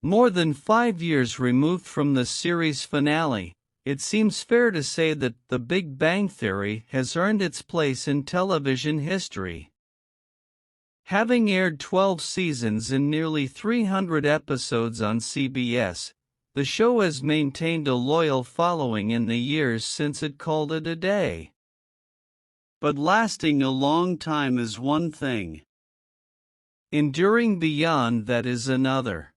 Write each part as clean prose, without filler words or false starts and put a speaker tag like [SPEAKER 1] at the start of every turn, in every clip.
[SPEAKER 1] More than 5 years removed from the series finale, it seems fair to say that The Big Bang Theory has earned its place in television history. Having aired 12 seasons and nearly 300 episodes on CBS, the show has maintained a loyal following in the years since it called it a day. But lasting a long time is one thing. Enduring beyond that is another.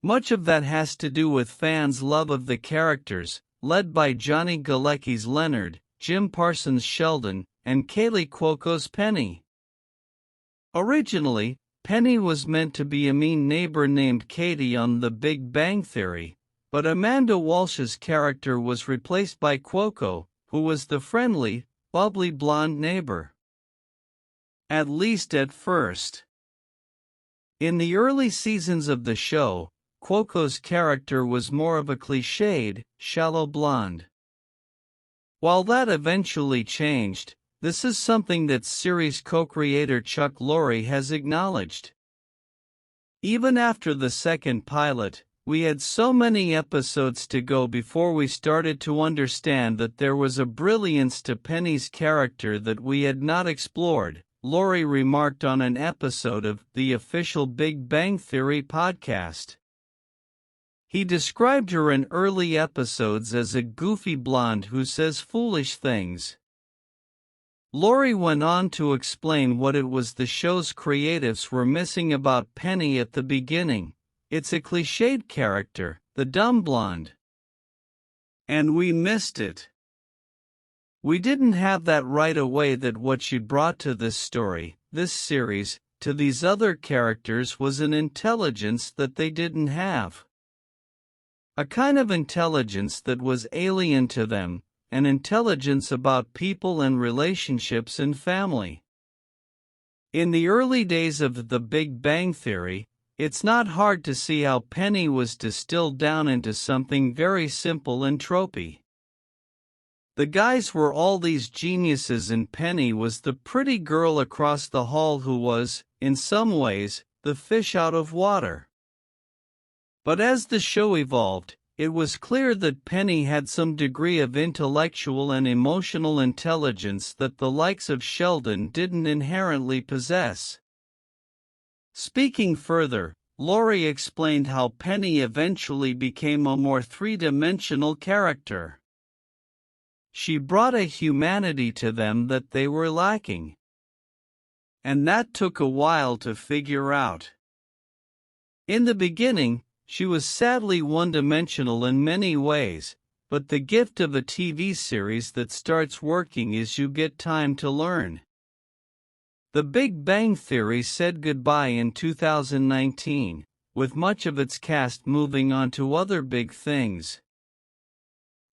[SPEAKER 1] Much of that has to do with fans' love of the characters, led by Johnny Galecki's Leonard, Jim Parsons' Sheldon, and Kaley Cuoco's Penny. Originally, Penny was meant to be a mean neighbor named Katie on The Big Bang Theory, but Amanda Walsh's character was replaced by Cuoco, who was the friendly, bubbly blonde neighbor. At least at first. In the early seasons of the show, Cuoco's character was more of a cliched, shallow blonde. While that eventually changed, this is something that series co-creator Chuck Lorre has acknowledged. Even after the second pilot, we had so many episodes to go before we started to understand that there was a brilliance to Penny's character that we had not explored, Lorre remarked on an episode of the official Big Bang Theory podcast. He described her in early episodes as a goofy blonde who says foolish things. Lorre went on to explain what it was the show's creatives were missing about Penny at the beginning. It's a cliched character, the dumb blonde. And we missed it. We didn't have that right away. That what she brought to this story, this series, to these other characters was an intelligence that they didn't have. A kind of intelligence that was alien to them, an intelligence about people and relationships and family. In the early days of The Big Bang Theory, it's not hard to see how Penny was distilled down into something very simple and tropey. The guys were all these geniuses and Penny was the pretty girl across the hall who was, in some ways, the fish out of water. But as the show evolved, it was clear that Penny had some degree of intellectual and emotional intelligence that the likes of Sheldon didn't inherently possess. Speaking further, Lorre explained how Penny eventually became a more three-dimensional character. She brought a humanity to them that they were lacking. And that took a while to figure out. In the beginning, she was sadly one-dimensional in many ways, but the gift of a TV series that starts working is you get time to learn. The Big Bang Theory said goodbye in 2019, with much of its cast moving on to other big things.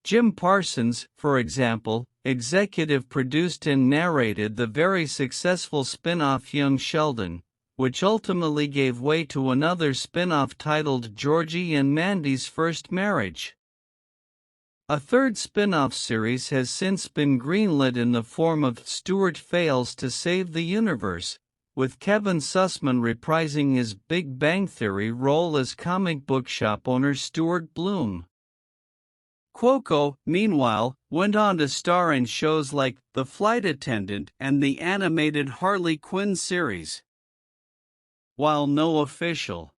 [SPEAKER 1] Jim Parsons, for example, executive produced and narrated the very successful spin-off Young Sheldon, which ultimately gave way to another spin-off titled Georgie and Mandy's First Marriage. A third spin-off series has since been greenlit in the form of Stuart Fails to Save the Universe, with Kevin Sussman reprising his Big Bang Theory role as comic book shop owner Stuart Bloom. Cuoco, meanwhile, went on to star in shows like The Flight Attendant and the animated Harley Quinn series. While no official